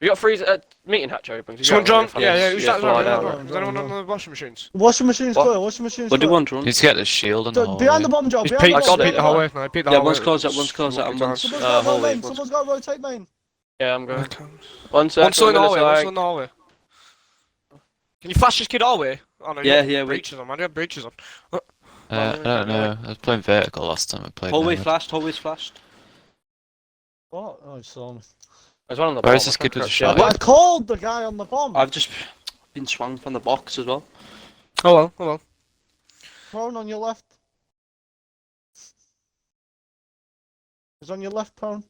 We got freezer meeting hatch open. Someone jump. Yeah. Who's that? fly down. Is anyone on the washing machines? Washing machine's What? clear, washing machine's What do clear. you want, Ron? Need to get the shield in the hallway. Behind the bomb, Joe, He's behind the peeked bomb. the hallway. No, he peeked the hallway. One's closed out, and one's... Someone's got to hallway. main, someone's got to rotate main. Yeah, I'm going. One One's second. still in the hallway, one's still in the hallway. Can you flash this kid hallway? Oh no, Yeah, breaches on, man. You have breaches on. I don't know. I was playing vertical last time I played. Hallway's Vanguard. flashed. What? Oh, he saw me. There's one on the Where bomb. is this kid with the shot? I called the guy on the bomb. I've just been swung from the box as well. Oh well. Prone on your left. He's on your left, Prone.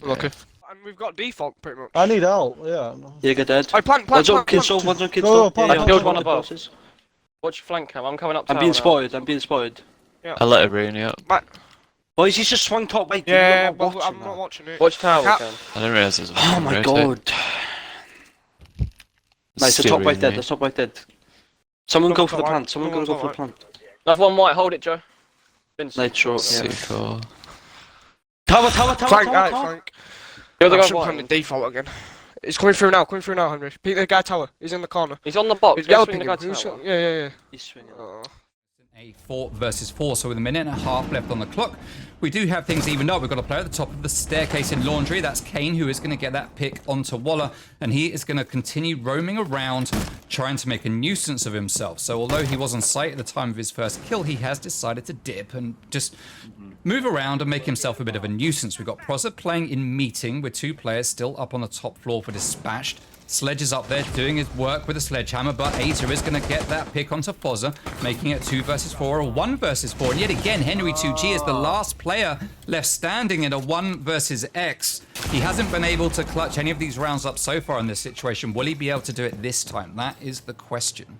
Okay. And we've got default pretty much. I need help, yeah. Yeah, get dead. I plant. One's on kids, one's on kids. Go, plant, I killed one plant. above. Watch your flank cam. I'm coming up. I'm being spotted. I let it Rooney up. Boys, he's just swung top right. Yeah, but I'm not watching it. Watch tower cam. I didn't realise it was Oh my god. Nice, the top right dead, the top right dead. Someone go for the plant, someone go for the plant. That's one white. Hold it, Joe. Nitro, yeah. C4. Tower. Flank. The other I guy's should plan the white. default again. It's coming through now, Henry. Peek the guy tower. He's in the corner. He's on the box. He's yellow Swing the picking. guy tower. Yeah. He's swinging. A 4 versus 4, so with a minute and a half left on the clock, we do have things evened up. We've got a player at the top of the staircase in Laundry. That's Kane, who is going to get that pick onto Waller, and he is going to continue roaming around, trying to make a nuisance of himself. So although he was on site at the time of his first kill, he has decided to dip and just move around and make himself a bit of a nuisance. We've got Proza playing in meeting with 2 players still up on the top floor for Dispatched. Sledge is up there doing his work with a sledgehammer, but Azer is going to get that pick onto Fozza, making it 2 versus 4 or 1 versus 4. And yet again, Henry 2G is the last player left standing in a 1 versus X. He hasn't been able to clutch any of these rounds up so far in this situation. Will he be able to do it this time? That is the question.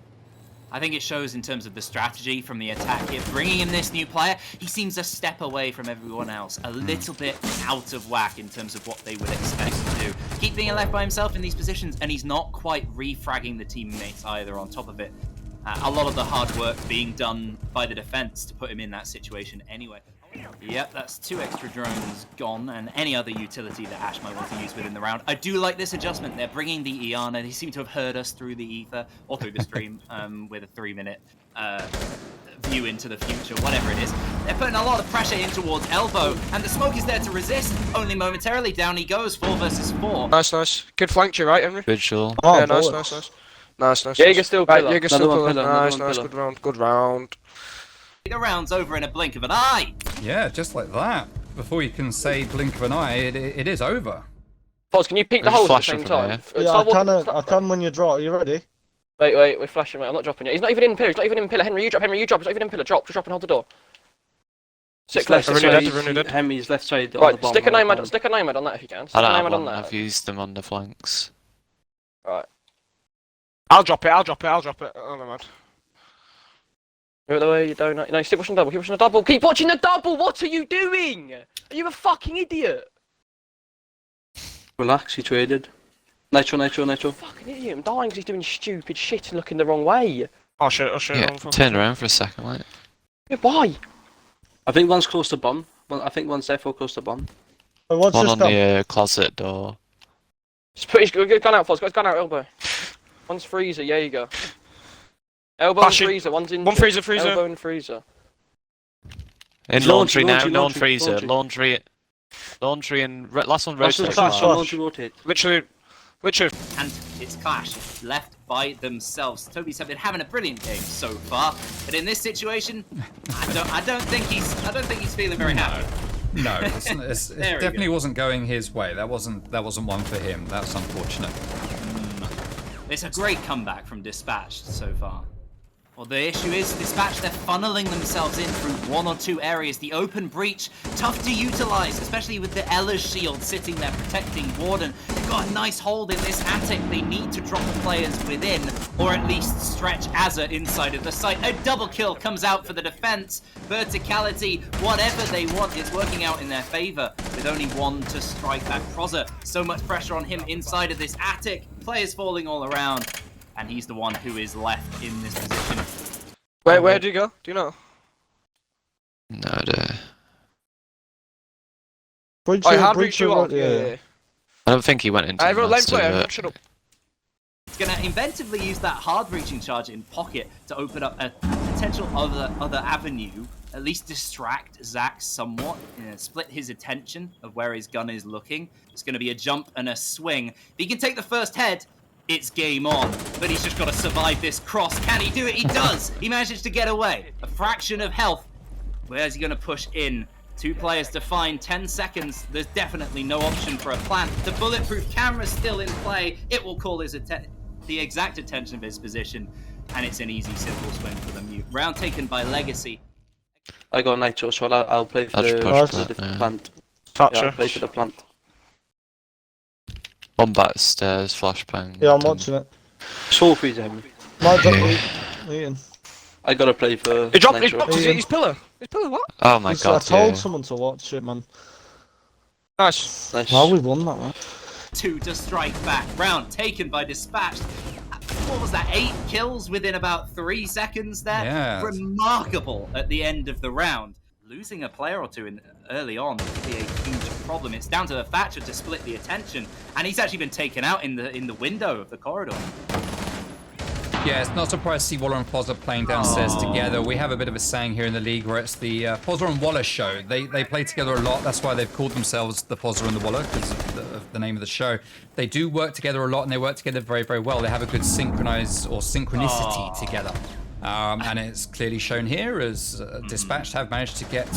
I think it shows in terms of the strategy from the attack here. Bringing in this new player, he seems a step away from everyone else. A little bit out of whack in terms of what they would expect to do. Keep being left by himself in these positions, and he's not quite refragging the teammates either on top of it. A lot of the hard work being done by the defense to put him in that situation anyway. Yep, that's 2 extra drones gone, and any other utility that Ash might want to use within the round. I do like this adjustment. They're bringing the Iana. They seem to have heard us through the ether, or through the stream, with a 3-minute view into the future, whatever it is. They're putting a lot of pressure in towards Elbow, and the smoke is there to resist. Only momentarily, down he goes, 4 versus 4. Nice. Kid flanked you, right, Henry? Visual. Yeah, nice. Jaeger still killer. Right, Jaeger still Another killer. one pillar, Nice, good round. The round's over in a blink of an eye. Yeah, just like that. Before you can say blink of an eye, it is over. Foz, can you peek the Just holes at the flash same it from time? Yeah, I can when you draw. Are you ready? Wait, we're flashing, mate. I'm not dropping yet. He's not even in pillar. Henry, you drop. He's not even in pillar. Drop. Just drop and hold the door. Stick left. Hemi's left side. Right, stick a nomad on that if you can. I don't have one. I've used them on the flanks. Right. I'll drop it. Oh, never mind. Move the way you don't. No, keep watching the double. Keep watching the double. What are you doing? Are you a fucking idiot? Relax, he traded. Nitro. Fucking idiot. I'm dying because he's doing stupid shit and looking the wrong way. Oh shit. Yeah, turn around for a second, mate. Yeah, why? I think one's close to bomb. I think one's therefore close to bomb. What's One this on done? the closet door. Just put his gun out, Foz. Got his gun out, elbow. One's freezer. Yeah, you go. Elbow and freezer. One's in. One freezer. Elbow and freezer. In laundry now. No one freezer. Laundry and last one rotate. Rotate. Literally. And it's Clash left by themselves. Toby's been having a brilliant game so far, but in this situation, I don't think he's feeling very happy. No, it definitely wasn't going his way. That wasn't one for him. That's unfortunate. It's a great comeback from Dispatched so far. Well, the issue is Dispatch, they're funneling themselves in through 1 or 2 areas. The open breach, tough to utilize, especially with the Ella's shield sitting there protecting Warden. They've got a nice hold in this attic. They need to drop the players within, or at least stretch Azza inside of the site. A double kill comes out for the defense. Verticality, whatever they want is working out in their favor, with only 1 to strike that Proza. So much pressure on him inside of this attic. Players falling all around. And he's the one who is left in this position. Where do you go? Do you know? No idea. Bridge hard breach you up. Yeah. I don't think he went into I the wrote lane master, player, but- shut up. It's going to inventively use that hard-reaching charge in pocket to open up a potential other avenue, at least distract Zach somewhat, split his attention of where his gun is looking. It's going to be a jump and a swing. If he can take the first head, it's game on. But he's just got to survive this cross. Can he do it? He does! He manages to get away. A fraction of health. Where's he going to push in? 2 players to find 10 seconds. There's definitely no option for a plan. The bulletproof camera's still in play. It will call the exact attention of his position, and it's an easy, simple swing for the mute. Round taken by Legacy. I got Nitro, so I'll play for I'll just the push that, yeah. plant. Thatcher. Yeah, I'll play for the plant. One back stairs, flashbang. Yeah, I'm watching it. Soul freeze him. My drop eating. I gotta play for He dropped Nitro. his pillar. His pillar, what? Oh my I god, told yeah. someone to watch it, man. Nice. Nice. Well, we won that, man. 2 to strike back. Round taken by Dispatched. What was that? 8 kills within about 3 seconds there? Yeah. Remarkable at the end of the round. Losing a player or 2 early on could be a huge problem. It's down to the Thatcher to split the attention, and he's actually been taken out in the window of the corridor. Yeah, it's not surprised to see Waller and Fozzer playing downstairs together. We have a bit of a saying here in the league where it's the Fozzer and Waller show. They play together a lot. That's why they've called themselves the Fozzer and the Waller, because of the name of the show. They do work together a lot, and they work together very, very well. They have a good synchronicity together. And it's clearly shown here as Dispatched have managed to get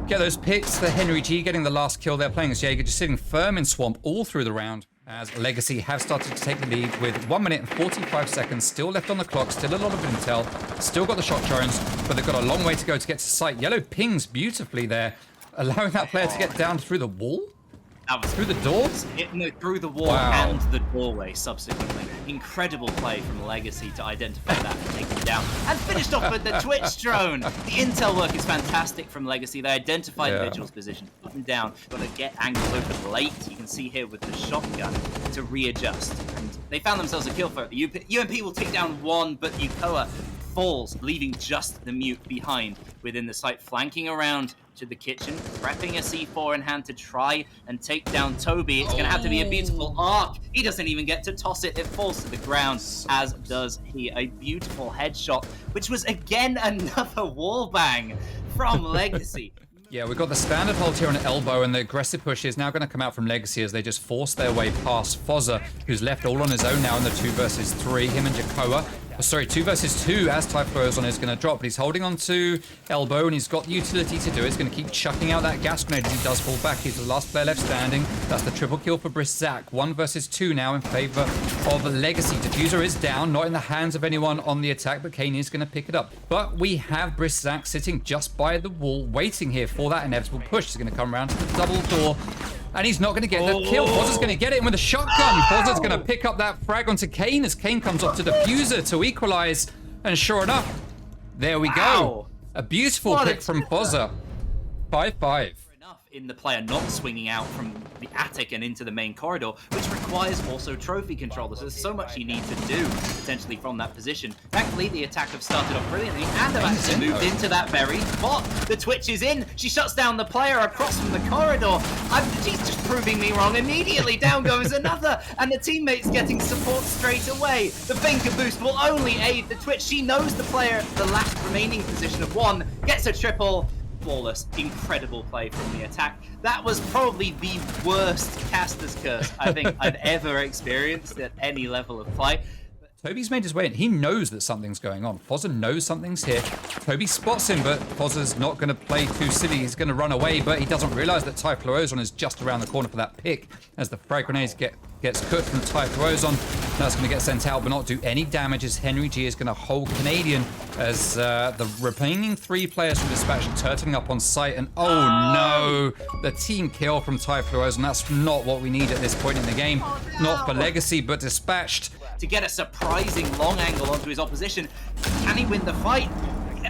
those picks. The Henry G getting the last kill. They're playing as Jaeger, just sitting firm in Swamp all through the round, as Legacy have started to take the lead with 1 minute and 45 seconds still left on the clock. Still a lot of intel. Still got the shot drones, but they've got a long way to go to get to site. Yellow pings beautifully there, allowing that player to get down through the wall? That was Through the door? No, through the wall Wow. and the doorway subsequently. Incredible play from Legacy to identify that and take him down. And finished off with the Twitch drone. The intel work is fantastic from Legacy. They identified Yeah. Vigil's position, put him down, got to get angles open late. You can see here with the shotgun to readjust. And they found themselves a kill for it. The UMP will take down 1, but Yukoa falls, leaving just the mute behind within the site, flanking around to the kitchen, prepping a C4 in hand to try and take down Toby. It's going to have to be a beautiful arc. He doesn't even get to toss it. It falls to the ground, as does he. A beautiful headshot, which was again another wall bang from Legacy. Yeah, we've got the standard hold here on elbow, and the aggressive push is now going to come out from Legacy as they just force their way past Fozzer, who's left all on his own now in the 2 versus 3. Him and Jakoa. Oh, sorry, 2 versus 2 as Typhlosion is going to drop, but he's holding on to elbow, and he's got the utility to do it. He's going to keep chucking out that gas grenade as he does fall back. He's the last player left standing. That's the triple kill for Briszak. 1 versus 2 now in favor of Legacy. Diffuser is down, not in the hands of anyone on the attack, but Kane is going to pick it up. But we have Briszak sitting just by the wall, waiting here for that inevitable push. He's going to come around to the double door, and he's not going to get the kill. Fozzer's going to get it in with a shotgun. Fozzer's going to pick up that frag onto Kane as Kane comes up to Diffuser to equalize. And sure enough, there we go. A beautiful What a pick from Fozzer. 5-5. Enough in the player not swinging out from the attic and into the main corridor, which requires also trophy controllers. There's so much you need to do potentially from that position. Thankfully, the attack have started off brilliantly and have actually moved into that very spot. The Twitch is in. She shuts down the player across from the corridor. She's just proving me wrong. Immediately down goes another, and the teammates getting support straight away. The finger boost will only aid the Twitch. She knows the player, the last remaining position of 1, gets a triple. Flawless, incredible play from the attack. That was probably the worst caster's curse I think I've ever experienced at any level of play. Toby's made his way in. He knows that something's going on. Fozzer knows something's here. Toby spots him, but Fozzer's not going to play too silly. He's going to run away, but he doesn't realize that Typhlosion is just around the corner for that pick as the frag grenades gets cooked from Typhlosion. That's going to get sent out, but not do any damage as Henry G is going to hold Canadian as the remaining 3 players from Dispatch are turtling up on site. And oh no, the team kill from Typhlosion. That's not what we need at this point in the game. Not for Legacy, but Dispatched. To get a surprising long angle onto his opposition. Can he win the fight?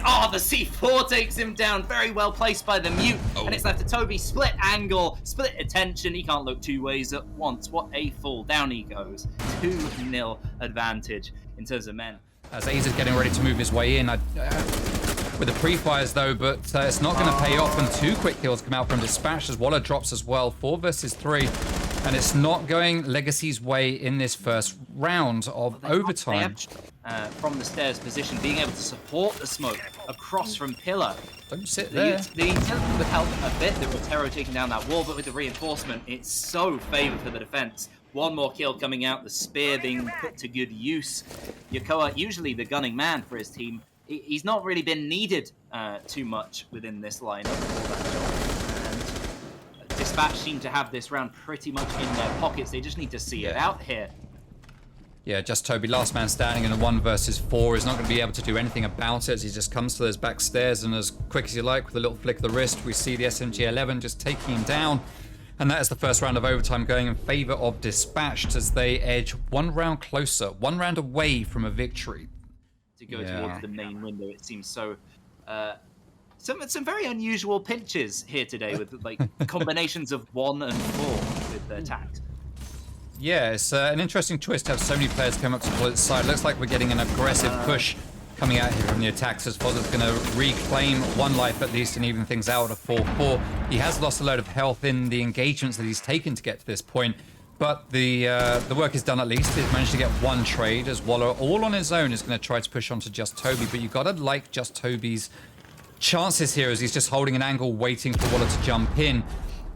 Oh, the C4 takes him down. Very well placed by the mute. And it's left to Toby. Split angle, split attention. He can't look 2 ways at once. What a fool. Down he goes. 2-0 advantage in terms of men. As Ace is getting ready to move his way in. With the pre-fires though, but it's not going to pay off, and 2 quick kills come out from Dispatch as Waller drops as well. 4 versus 3. And it's not going Legacy's way in this first round of overtime. From the stairs position, being able to support the smoke across from Pillar. Don't sit there. The utility would help a bit, the Rotero taking down that wall, but with the reinforcement, it's so favored for the defense. One more kill coming out, the spear being put to good use. Yokoa, usually the gunning man for his team, he's not really been needed too much within this lineup for that job. And Dispatch seem to have this round pretty much in their pockets. They just need to see it out here. Yeah, just Toby, last man standing in a 1 versus 4, is not going to be able to do anything about it as he just comes to those back stairs, and as quick as you like, with a little flick of the wrist, we see the SMG-11 just taking him down. And that is the first round of overtime going in favor of Dispatched as they edge 1 round closer, 1 round away from a victory. To go towards the main window, it seems so. Some very unusual pinches here today with like combinations of 1 and 4 with the attacks. Yeah, it's an interesting choice to have so many players come up to Bullet's side. Looks like we're getting an aggressive push coming out here from the attacks as Fozza's going to reclaim 1 life at least and even things out of 4-4. He has lost a load of health in the engagements that he's taken to get to this point, but the work is done at least. He's managed to get 1 trade as Waller, all on his own, is going to try to push onto Just Toby, but you got to like Just Toby's chances here as he's just holding an angle waiting for Waller to jump in.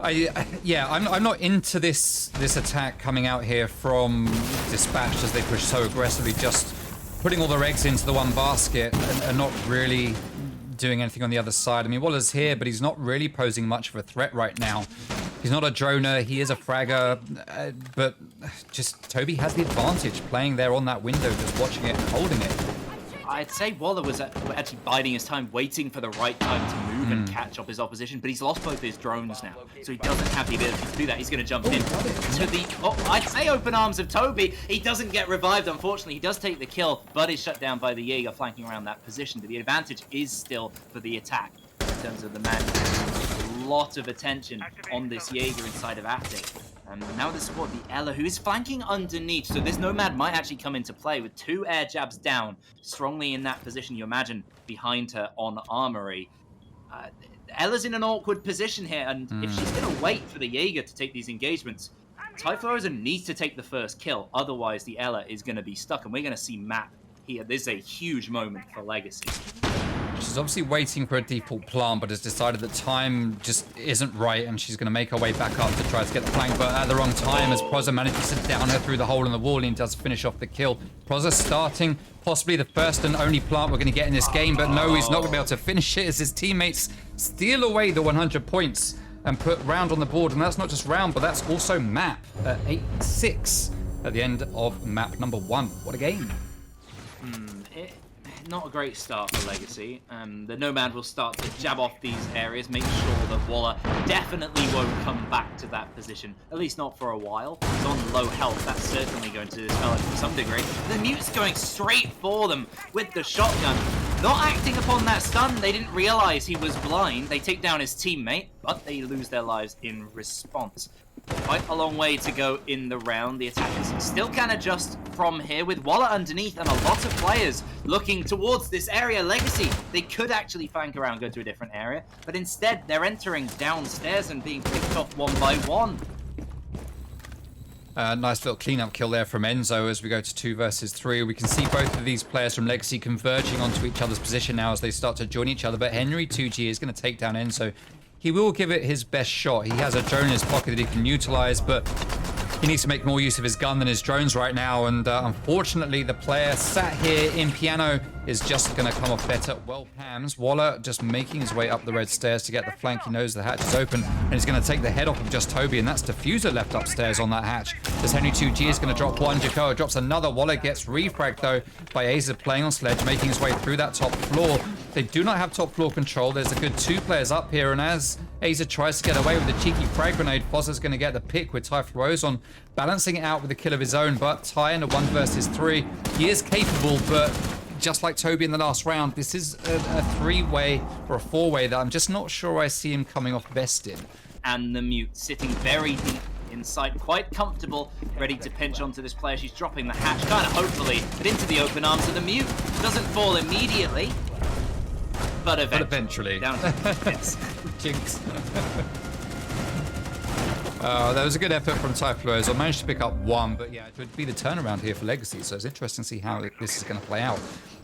I'm not into this attack coming out here from Dispatch as they push so aggressively, just putting all their eggs into the 1 basket and not really doing anything on the other side. I mean, Waller's here, but he's not really posing much of a threat right now. He's not a droner, he is a fragger, but just Toby has the advantage playing there on that window, just watching it and holding it. I'd say Waller was actually biding his time, waiting for the right time to move and catch up his opposition, but he's lost both his drones now, so he doesn't have the ability to do that. He's going to jump in to the, I'd say open arms of Toby. He doesn't get revived, unfortunately. He does take the kill, but is shut down by the Jaeger flanking around that position, but the advantage is still for the attack in terms of the man. A lot of attention on this Jaeger inside of Attic. Now the squad, the Ella, who is flanking underneath, so this Nomad might actually come into play with 2 air jabs down, strongly in that position, you imagine, behind her on Armory. Ella's in an awkward position here, and if she's going to wait for the Jaeger to take these engagements, Typhloser needs to take the first kill, otherwise the Ella is going to be stuck, and we're going to see Map here. This is a huge moment for Legacy. She's obviously waiting for a default plant, but has decided that time just isn't right, and she's going to make her way back up to try to get the flank, but at the wrong time as Prozza manages to down her through the hole in the wall, and he does finish off the kill. Prozza starting possibly the first and only plant we're going to get in this game, but no, he's not going to be able to finish it as his teammates steal away the 100 points and put Round on the board, and that's not just Round, but that's also Map at 8-6 at the end of map number 1. What a game. Not a great start for Legacy. The Nomad will start to jab off these areas, make sure that Waller definitely won't come back to that position, at least not for a while. He's on low health, that's certainly going to dispel it to some degree. The Mute's going straight for them with the shotgun. Not acting upon that stun, they didn't realize he was blind. They take down his teammate, but they lose their lives in response. Quite a long way to go in the round. The attackers still can adjust from here with Waller underneath and a lot of players looking towards this area. Legacy, they could actually flank around, go to a different area, but instead they're entering downstairs and being picked off 1 by 1. Nice little cleanup kill there from Enzo as we go to 2 versus 3. We can see both of these players from Legacy converging onto each other's position now as they start to join each other, but Henry 2G is going to take down Enzo. He will give it his best shot. He has a drone in his pocket that he can utilize, but he needs to make more use of his gun than his drones right now, and unfortunately the player sat here in Piano is just going to come off better. Well, Hams, Waller just making his way up the red stairs to get the flank. He knows the hatch is open, and he's going to take the head off of Just Toby, and that's Diffuser left upstairs on that hatch. As Henry 2G is going to drop 1, Jakoa drops another. Waller gets refragged though by Aza playing on Sledge, making his way through that top floor. They do not have top floor control. There's a good 2 players up here, and as Aza tries to get away with a cheeky frag grenade, Fozza's going to get the pick with Typhloser balancing it out with a kill of his own, but Ty in a 1 versus 3. He is capable, but just like Toby in the last round, this is a 3-way or a 4-way that I'm just not sure I see him coming off best in. And the Mute sitting very deep inside, quite comfortable, ready to pinch onto this player. She's dropping the hatch, kind of hopefully, but into the open arms of the Mute. Doesn't fall immediately, but eventually. Down to, yes. Jinx. There was a good effort from Typhlo's. I managed to pick up one, but yeah, it would be the turnaround here for Legacy, so it's interesting to see how this is going to play out.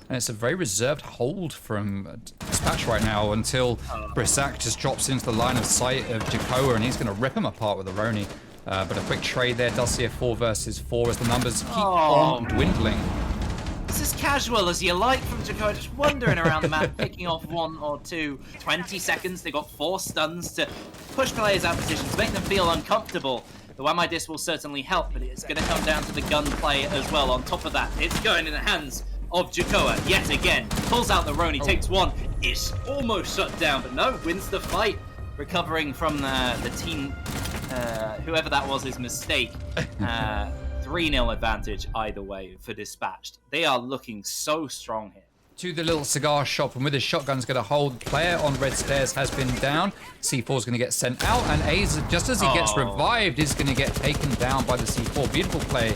And it's a very reserved hold from Dispatch right now until Brisak just drops into the line of sight of Jakoa, and he's going to rip him apart with a Roni. But a quick trade there does see a 4 versus 4 as the numbers keep on dwindling. This is casual as you like from Jakoa, just wandering around the map, picking off 1 or 2. 20 seconds, they got 4 stuns to push players out of position, to make them feel uncomfortable. The One My Disc will certainly help, but it's going to come down to the gunplay as well. On top of that, it's going in the hands of Jakoa yet again. Pulls out the Roni, takes 1. It's almost shut down, but no, wins the fight. Recovering from the team, whoever that was, his mistake. 3-0 advantage either way for Dispatched. They are looking so strong here. To the little cigar shop, and with his shotgun's going to hold. Player on red stairs has been down. C4's going to get sent out, and A's, just as he gets revived, is going to get taken down by the C4. Beautiful play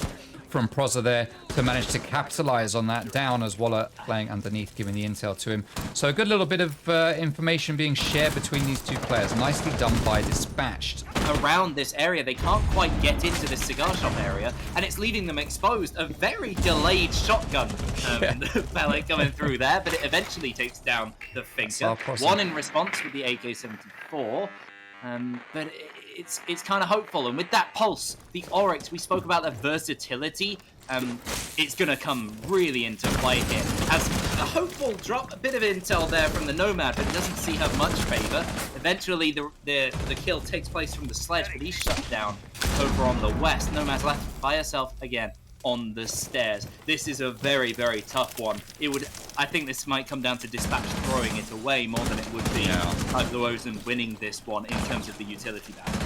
from Proza there to manage to capitalize on that down, as Waller playing underneath, giving the intel to him. So a good little bit of information being shared between these two players. Nicely done by Dispatched. Around this area, they can't quite get into this cigar shop area, and it's leaving them exposed. A very delayed shotgun pellet coming through there, but it eventually takes down the Finker. 1 in response with the AK-74, but it's kind of hopeful. And with that pulse, the Oryx, we spoke about the versatility. It's going to come really into play here. As a hopeful drop, a bit of intel there from the Nomad, but it doesn't see her much favor. Eventually, the kill takes place from the sledge, but he's shut down over on the west. Nomad's left by herself again on the stairs. This is a very, very tough one. I think this might come down to Dispatch throwing it away more than it would be Typhlo's winning this one in terms of the utility battle.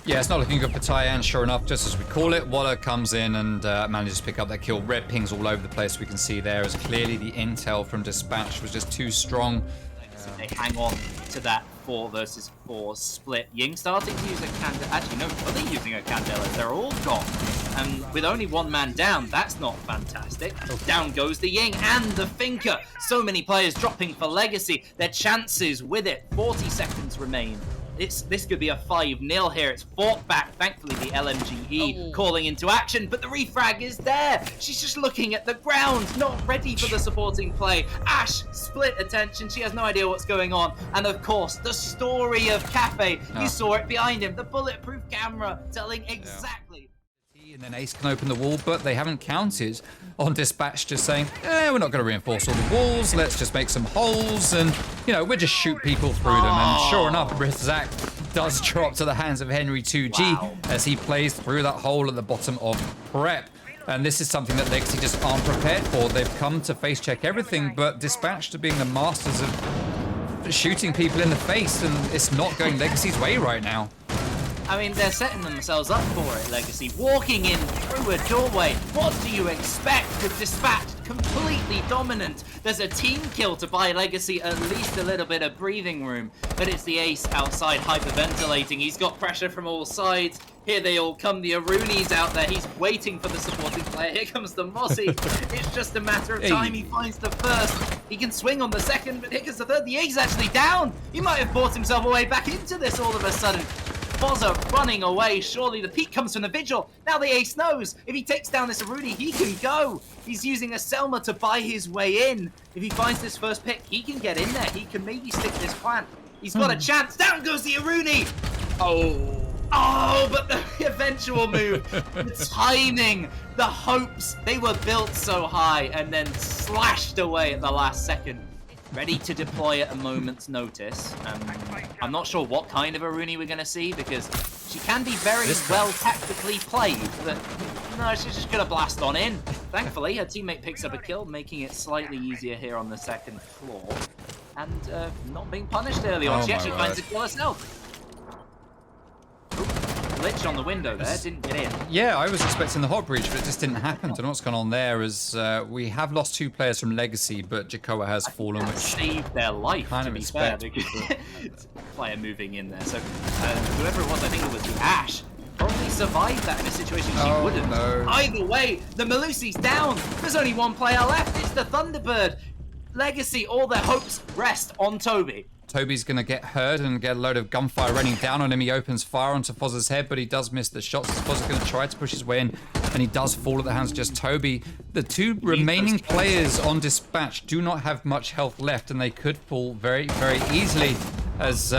Yeah, it's not looking good for Tyann, sure enough, just as we call it. Waller comes in and manages to pick up that kill. Red pings all over the place, we can see there, as clearly the intel from Dispatch was just too strong. They hang on to that 4 versus 4 split. Ying starting to use a Candela. Actually, no, are they using a Candela? They're all gone. And with only 1 man down, that's not fantastic. Down goes the Ying and the Finker. So many players dropping for Legacy. Their chances with it. 40 seconds remain. This could be a 5-0 here. It's fought back. Thankfully, the LMGE calling into action, but the refrag is there. She's just looking at the ground, not ready for the supporting play. Ash, split attention. She has no idea what's going on. And of course, the story of Cafe. You saw it behind him. The bulletproof camera telling exactly. And then Ace can open the wall, but they haven't counted on Dispatch just saying, we're not going to reinforce all the walls, let's just make some holes, and, we'll just shoot people through them. And sure enough, Brisak does drop to the hands of Henry 2G as he plays through that hole at the bottom of Prep. And this is something that Legacy just aren't prepared for. They've come to face check everything, but Dispatch to being the masters of shooting people in the face, and it's not going Legacy's way right now. I mean, they're setting themselves up for it, Legacy. Walking in through a doorway. What do you expect with Dispatch? Completely dominant. There's a team kill to buy Legacy at least a little bit of breathing room. But it's the Ace outside hyperventilating. He's got pressure from all sides. Here they all come. The Aruni's out there. He's waiting for the supporting player. Here comes the Mossy. It's just a matter of time. He finds the first. He can swing on the second, but here comes the third. The Ace actually down. He might have bought himself a way back into this all of a sudden. Bozza running away. Surely the peak comes from the Vigil. Now the Ace knows if he takes down this Aruni, he can go. He's using a Selma to buy his way in. If he finds this first pick, he can get in there. He can maybe stick this plant. He's got a chance. Down goes the Aruni. Oh, but the eventual move, the timing, the hopes, they were built so high and then slashed away at the last second. Ready to deploy at a moment's notice. I'm not sure what kind of Aruni we're going to see, because she can be very well tactically played, but no, she's just going to blast on in. Thankfully, her teammate picks up a kill, making it slightly easier here on the second floor, and not being punished early on. She actually finds a kill herself. Glitch on the window there, didn't get in. Yeah, I was expecting the hot breach, but it just didn't happen. Don't know what's going on there, as we have lost 2 players from Legacy, but Jakoa has fallen, which saved their life, kind to of be expect. fair. Player moving in there. So whoever it was, I think it was the Ash, probably survived that in a situation she wouldn't. No. Either way, the Malusi's down. There's only 1 player left. It's the Thunderbird. Legacy, all their hopes rest on Toby. Toby's going to get hurt and get a load of gunfire raining down on him. He opens fire onto Fozza's head, but he does miss the shots. Fozza's going to try to push his way in, and he does fall at the hands of just Toby. The two remaining players on Dispatch do not have much health left, and they could fall very, very easily as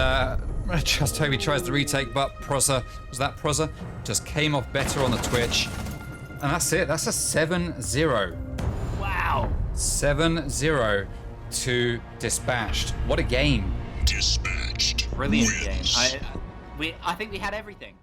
just Toby tries to retake, but Prozza, was that Prozza? Just came off better on the Twitch. And that's it. That's a 7-0. Wow. 7-0 to Dispatched. What a game. Brilliant game. I think we had everything.